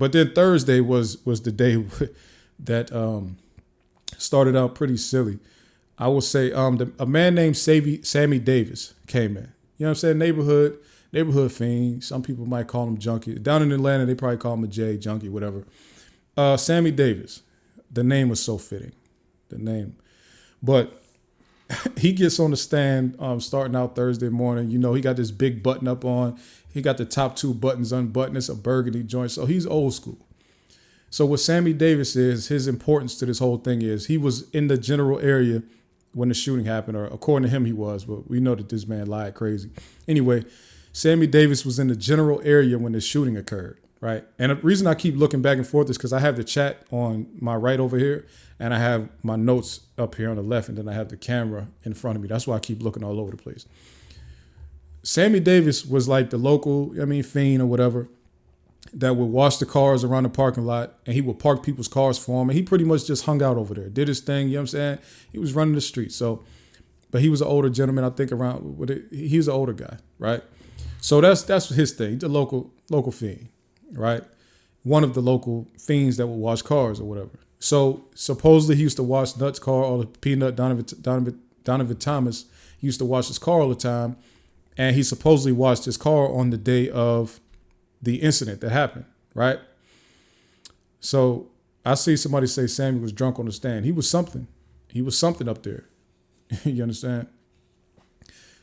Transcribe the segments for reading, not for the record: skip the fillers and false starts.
But then Thursday was the day that started out pretty silly. I will say a man named Sammy Davis came in. You know what I'm saying? Neighborhood fiend. Some people might call him junkie. Down in Atlanta, they probably call him a J, junkie, whatever. Sammy Davis. The name was so fitting. The name. But he gets on the stand starting out Thursday morning. You know, he got this big button up on. He got the top two buttons unbuttoned. It's a burgundy joint. So he's old school. So what Sammy Davis is, his importance to this whole thing is he was in the general area when the shooting happened, or according to him he was, but we know that this man lied crazy. Anyway, Sammy Davis was in the general area when the shooting occurred, right? And the reason I keep looking back and forth is because I have the chat on my right over here, and I have my notes up here on the left, and then I have the camera in front of me. That's why I keep looking all over the place. Sammy Davis was like the local, fiend or whatever, that would wash the cars around the parking lot, and he would park people's cars for him. And he pretty much just hung out over there, did his thing, you know what I'm saying? He was running the street. So, but he was an older gentleman, I think he was an older guy, right? So that's his thing, the local fiend, right? One of the local fiends that would wash cars or whatever. So supposedly he used to wash Nut's car, or the Peanut, Donovan Thomas. He used to wash his car all the time. And he supposedly washed his car on the day of the incident that happened, right? So I see somebody say Sammy was drunk on the stand. He was something. He was something up there. You understand?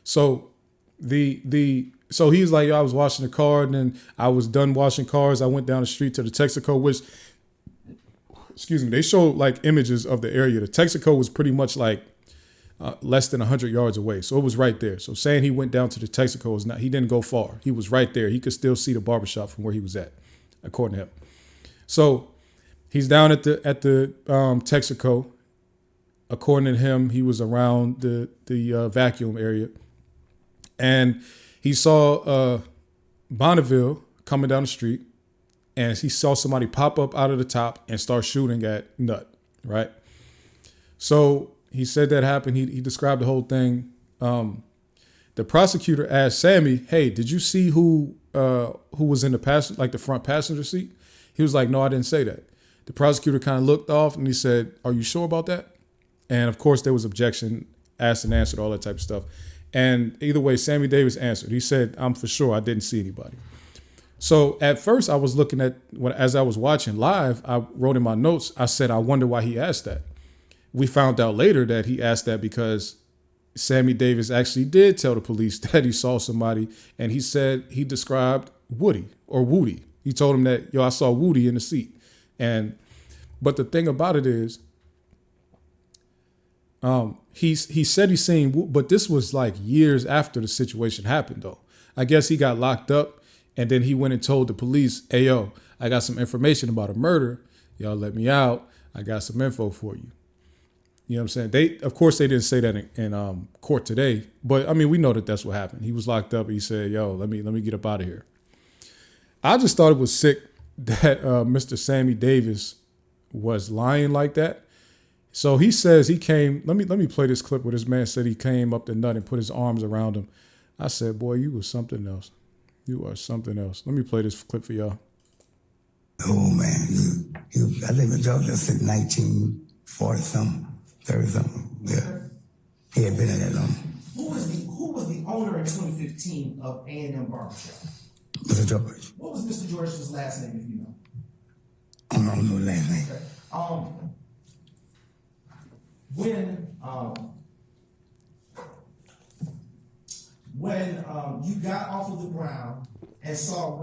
So so he's like, I was washing the car, and then I was done washing cars. I went down the street to the Texaco, which, they showed like images of the area. The Texaco was pretty much like less than 100 yards away. So it was right there. So saying he went down to the Texaco is not, he didn't go far. He was right there. He could still see the barbershop from where he was at, according to him. So he's down at the Texaco. According to him, he was around the vacuum area. And he saw Bonneville coming down the street, and he saw somebody pop up out of the top and start shooting at Nut, right? So he said that happened. He described the whole thing. The prosecutor asked Sammy, "Hey, did you see who was in the front passenger seat?" He was like, "No, I didn't say that." The prosecutor kind of looked off and he said, "Are you sure about that?" And of course there was objection, asked and answered, all that type of stuff. And either way, Sammy Davis answered. He said, "I'm for sure. I didn't see anybody." So at first I was looking at, as I was watching live, I wrote in my notes, I said, I wonder why he asked that. We found out later that he asked that because Sammy Davis actually did tell the police that he saw somebody, and he said he described Woody. He told him that, I saw Woody in the seat. But the thing about it is, he said he's seen, but this was like years after the situation happened though. I guess he got locked up, and then he went and told the police, "Hey, yo, I got some information about a murder. Y'all let me out. I got some info for you." You know what I'm saying? Of course, they didn't say that in court today, but we know that that's what happened. He was locked up. And he said, "Yo, let me get up out of here." I just thought it was sick that Mr. Sammy Davis was lying like that. So he says he came. Let me play this clip where this man said he came up to Nut and put his arms around him. I said, "Boy, you was something else. You are something else." Let me play this clip for y'all. Oh man, I lived in Georgia since 1940 something. 30 something, yeah. He had been in that long. Who was the owner in 2015 of A&M Barbershop? Mr. George. What was Mr. George's last name, if you know? I don't know the last name. Okay. When you got off of the ground and saw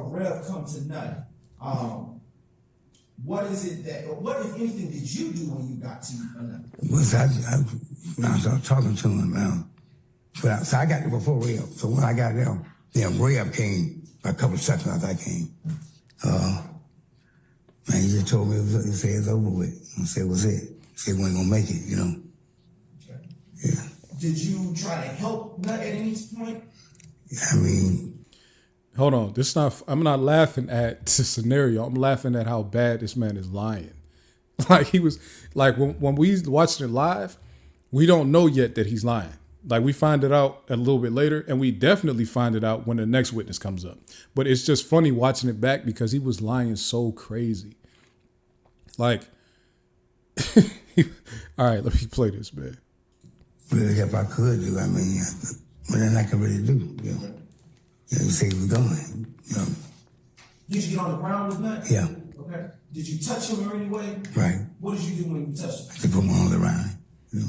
Rev come to Nut, what if anything did you do when you got to Nut? I started talking to him. So I got there before Rev. So when I got there, then Rev came a couple of seconds after I came. And he just told me, he said it's over with. I said, "What's it?" He said, "We ain't gonna make it, Okay. Yeah. Did you try to help Nut at any point? Hold on. I'm not laughing at the scenario. I'm laughing at how bad this man is lying. Like he was, like when we watching it live, we don't know yet that he's lying. Like we find it out a little bit later, and we definitely find it out when the next witness comes up. But it's just funny watching it back because he was lying so crazy. Like, all right, let me play this, man. Really, if I could do, I mean, but then I can really do, you know. You know, say he was going, you know. Did you get on the ground with Nut? Yeah. Okay. Did you touch him in any way? Right. What did you do when you touched him? To put my arms around him, you know.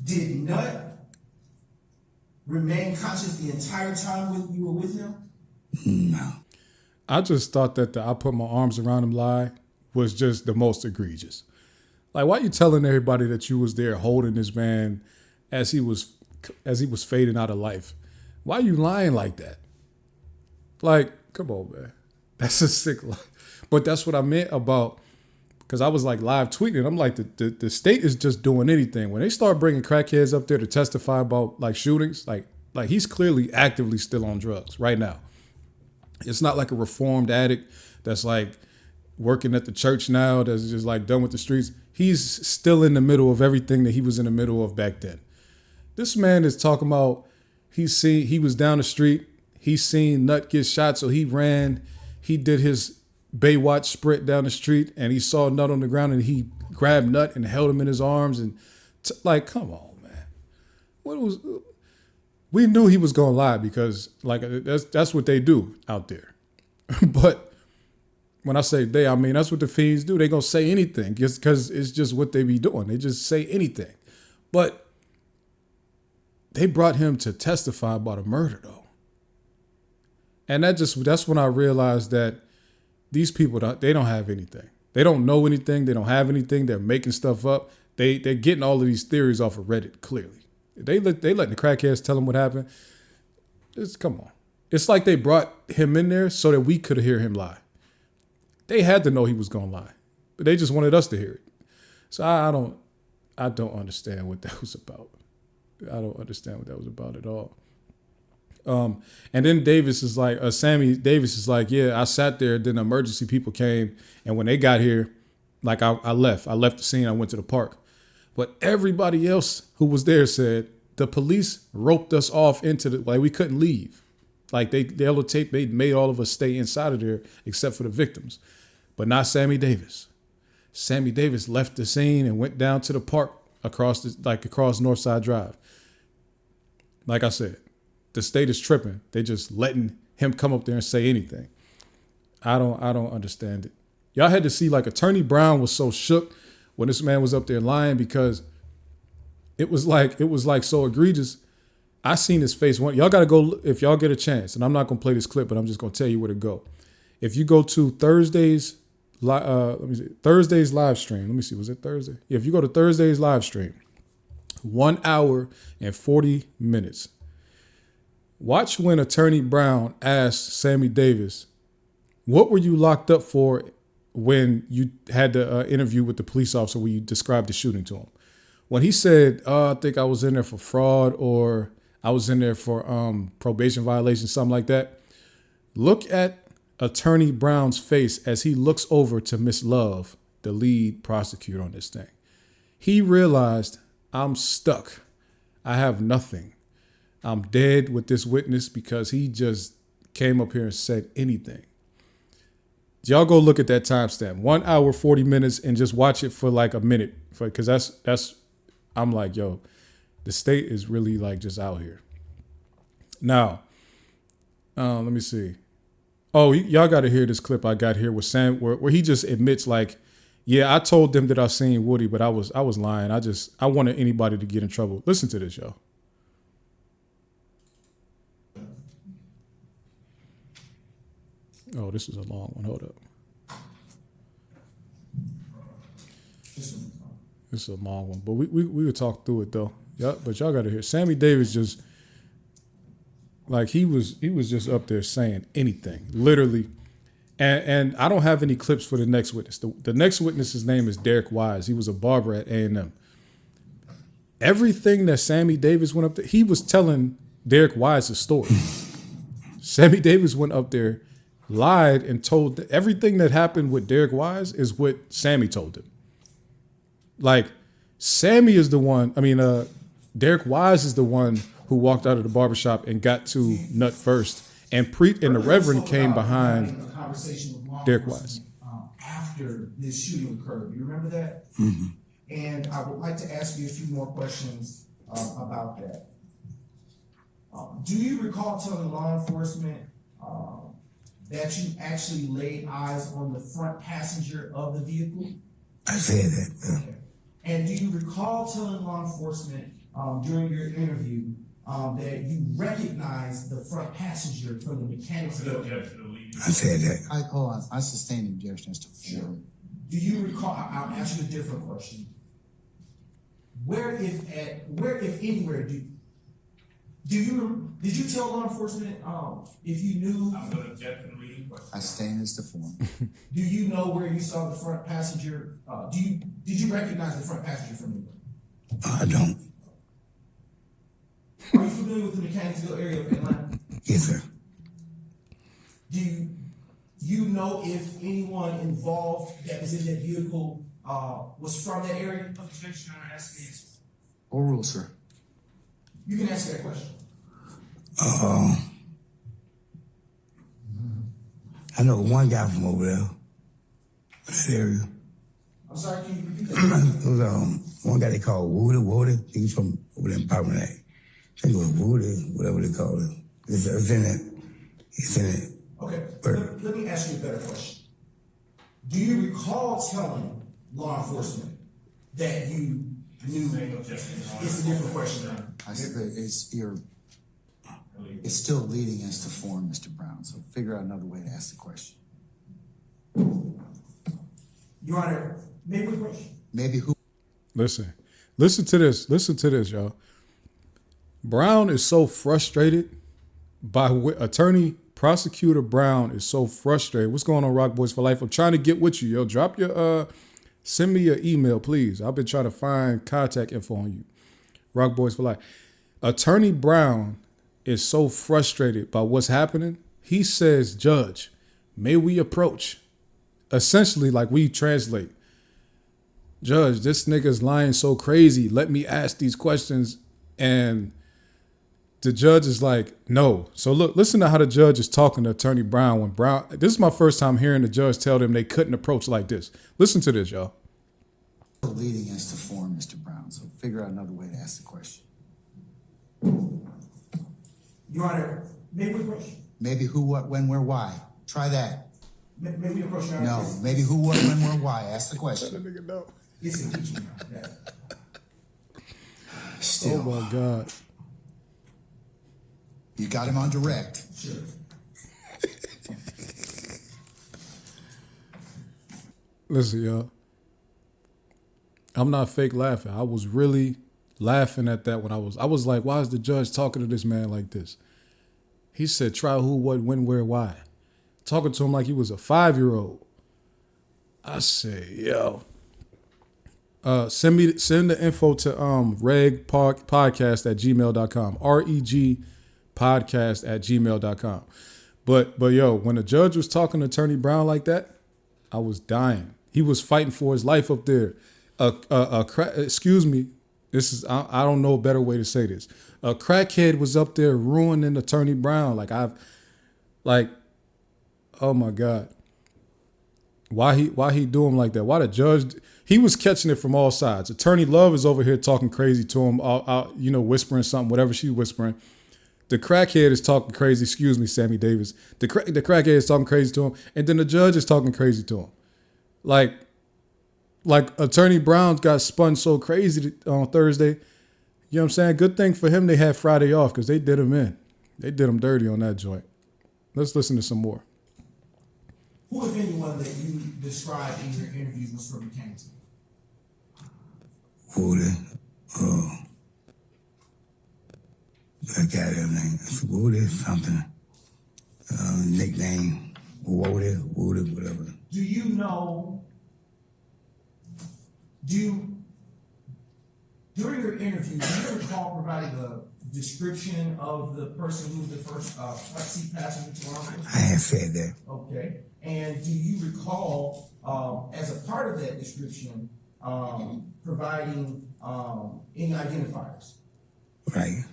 Did Nut remain conscious the entire time when you were with him? No. I just thought that the I put my arms around him lie was just the most egregious. Like, why are you telling everybody that you was there holding this man as he was fading out of life? Why are you lying like that? Like, come on, man. That's a sick lie. But that's what I meant about, because I was like live tweeting. I'm like, the state is just doing anything. When they start bringing crackheads up there to testify about like shootings, like he's clearly actively still on drugs right now. It's not like a reformed addict that's like working at the church now, that's just like done with the streets. He's still in the middle of everything that he was in the middle of back then. This man is talking about he was down the street. He seen Nut get shot, so he ran. He did his Baywatch sprint down the street, and he saw Nut on the ground, and he grabbed Nut and held him in his arms. And like, come on, man. We knew he was gonna lie because like that's what they do out there. But when I say they, I mean that's what the fiends do. They gonna say anything just because it's just what they be doing. They just say anything. But they brought him to testify about a murder though. And that's when I realized that these people, they don't have anything. They don't know anything. They don't have anything. They're making stuff up. They're getting all of these theories off of Reddit, clearly. They let the crackheads tell them what happened. Come on. It's like they brought him in there so that we could hear him lie. They had to know he was going to lie, but they just wanted us to hear it. So I don't understand what that was about. I don't understand what that was about at all. And then Davis is like, Sammy Davis is like, yeah, I sat there. Then the emergency people came. And when they got here, like I left the scene. I went to the park. But everybody else who was there said the police roped us off like we couldn't leave. Like they made all of us stay inside of there except for the victims, but not Sammy Davis. Sammy Davis left the scene and went down to the park across Northside Drive. Like I said, the state is tripping. They just letting him come up there and say anything. I don't understand it. Y'all had to see like Attorney Brown was so shook when this man was up there lying because it was like so egregious. I seen his face. Y'all got to go if y'all get a chance. And I'm not going to play this clip, but I'm just going to tell you where to go. If you go to Thursday's live stream. Let me see. Was it Thursday? Yeah, if you go to Thursday's live stream, 1 hour and 40 minutes. Watch when Attorney Brown asked Sammy Davis, what were you locked up for when you had the interview with the police officer where you described the shooting to him? When he said, I think I was in there for fraud or I was in there for probation violation, something like that. Look at Attorney Brown's face as he looks over to Miss Love, the lead prosecutor on this thing. He realized, I'm stuck. I have nothing. I'm dead with this witness because he just came up here and said anything. Y'all go look at that timestamp, 1 hour, 40 minutes, and just watch it for like a minute. Because that's, I'm like, yo, the state is really like just out here. Now, let me see. Oh, y'all got to hear this clip I got here with Sam, where he just admits like, yeah, I told them that I seen Woody, but I was lying. I wanted anybody to get in trouble. Listen to this, y'all. Oh, this is a long one. Hold up. This is a long one, but we would talk through it though. Yeah, but y'all got to hear. Sammy Davis just like he was just up there saying anything, literally. And I don't have any clips for the next witness. The next witness's name is Derek Wise. He was a barber at A&M. Everything that Sammy Davis went up there, he was telling Derek Wise's story. Sammy Davis went up there lied and told that everything that happened with Derek Wise is what Sammy told him. Like, Sammy is the one, Derek Wise is the one who walked out of the barbershop and got to Nut first. And the Reverend came behind a conversation with law Derek enforcement, Wise. After this shooting occurred. You remember that? Mm-hmm. And I would like to ask you a few more questions about that. Do you recall telling law enforcement that you actually laid eyes on the front passenger of the vehicle? I said that. Okay. And do you recall telling law enforcement during your interview that you recognized the front passenger from the mechanics? I said that. Hold on. I sustain the objection as to form. Do you recall? I'll ask you a different question. Where, if anywhere, did you tell law enforcement if you knew? I'm going to object to the reading question. I sustain as to form. Do you know where you saw the front passenger? Did you recognize the front passenger from anywhere? I don't. Are you familiar with the Mechanicsville area of Atlanta? Yes, sir. Do you know if anyone involved that was in that vehicle was from that area? Objection, I'm asking you. Overrule, sir. You can answer that question. I know one guy from over there, that area. I'm sorry, can you repeat that? There was one guy they called Woody. He was from over there in Parkman. I think it was Woody, whatever they call it. It's in it. It's in it. Okay, let me ask you a better question. Do you recall telling law enforcement that you knew? It's a different question now. I said it's still leading as to form, Mr. Brown. So figure out another way to ask the question. Your Honor, maybe a question. Maybe who? Listen to this, y'all. Brown is so frustrated by Prosecutor Brown is so frustrated. What's going on, Rock Boys for Life? I'm trying to get with you, yo. Drop your, send me your email, please. I've been trying to find contact info on you. Rock Boys for Life. Attorney Brown is so frustrated by what's happening. He says, Judge, may we approach? Essentially, like we translate, Judge, this nigga's lying so crazy. Let me ask these questions. And the judge is like, no. So look, listen to how the judge is talking to Attorney Brown when Brown, this is my first time hearing the judge tell them they couldn't approach like this. Listen to this, y'all. Still leading as to form, Mr. Brown. So figure out another way to ask the question. Your Honor, maybe a question. Maybe who, what, when, where, why. Try that. Maybe a question. Your Honor. No. Maybe who, what, when, where, why. Ask the question. Nigga, no. It's impeachment. Yeah. Still. Oh my God. You got him on direct. Sure. Listen, y'all. I'm not fake laughing. I was really laughing at that when I was like, why is the judge talking to this man like this? He said, try who, what, when, where, why. Talking to him like he was a 5-year-old. I say, yo. Send the info to regpodcast at gmail.com. regpodcast at gmail.com. But yo, when the judge was talking to Attorney Brown like that, I was dying. He was fighting for his life up there. Excuse me. This is I don't know a better way to say this. A crackhead was up there ruining Attorney Brown. Oh my God. Why he do him like that? Why the judge? He was catching it from all sides. Attorney Love is over here talking crazy to him, whispering something, whatever she's whispering. The crackhead is talking crazy. Excuse me, Sammy Davis. The crackhead is talking crazy to him, and then the judge is talking crazy to him. Like Attorney Brown got spun so crazy on Thursday. You know what I'm saying? Good thing for him they had Friday off because they did him in. They did him dirty on that joint. Let's listen to some more. Who, if anyone, that you described in your interviews was from Mechanicsville? Woody. I got his name. It's Woody something. Nickname. Woody, whatever. Do you know, during your interview, do you recall providing description of the person who's the first front seat passenger to law enforcement? I had said that. Okay. And do you recall, as a part of that description, providing any identifiers? Right.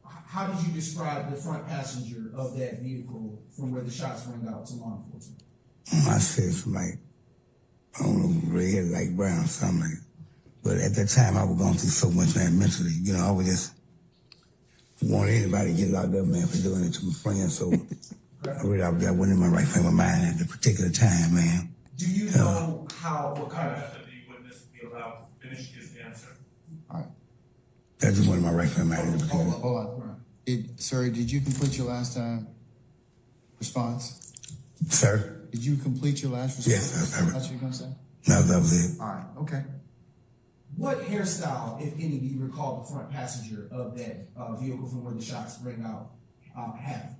How did you describe the front passenger of that vehicle from where the shots rang out to law enforcement? I said some like, I don't know, red, like brown, something like. But at that time, I was going through so much, man, mentally. You know, I was just want anybody to get locked up, man, for doing it to my friends. So I wasn't in my right frame of mind at the particular time, man. Do you know what kind I of? ask that the witness be allowed to finish his answer. All right. That's just one of my right frame of mind. Hold on. Sir, did you complete your last response? Sir? Did you complete your last response? Yes, That's what you're gonna say? No, that was it. All right, okay. What hairstyle, if any, do you recall the front passenger of that vehicle from where the shots rang out have?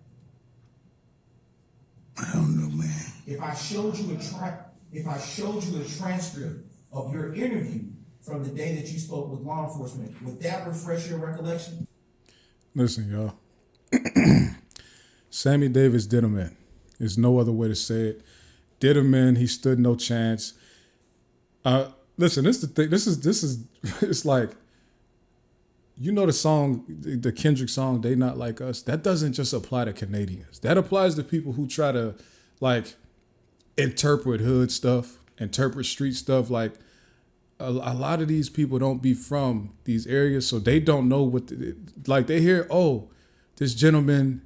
I don't know, man. If I showed you a transcript of your interview from the day that you spoke with law enforcement, would that refresh your recollection? Listen, y'all. Sammy Davis did him in. There's no other way to say it. Did him in. He stood no chance. Listen, this is the thing. This is. It's like, you know, the song, the Kendrick song, "They Not Like Us." That doesn't just apply to Canadians. That applies to people who try to like interpret hood stuff, interpret street stuff. Like a lot of these people don't be from these areas, so they don't know what. Like they hear, oh, this gentleman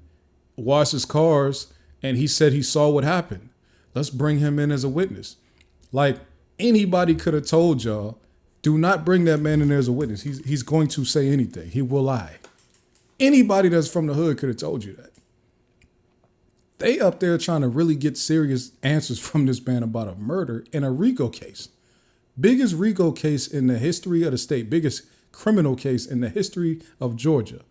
washes cars, and he said he saw what happened. Let's bring him in as a witness. Like anybody could have told y'all, do not bring that man in there as a witness. He's going to say anything. He will lie. Anybody that's from the hood could have told you that. They up there trying to really get serious answers from this man about a murder in a RICO case. Biggest RICO case in the history of the state. Biggest criminal case in the history of Georgia.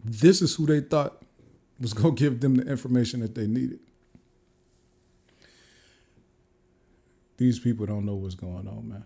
This is who they thought was going to give them the information that they needed. These people don't know what's going on, man.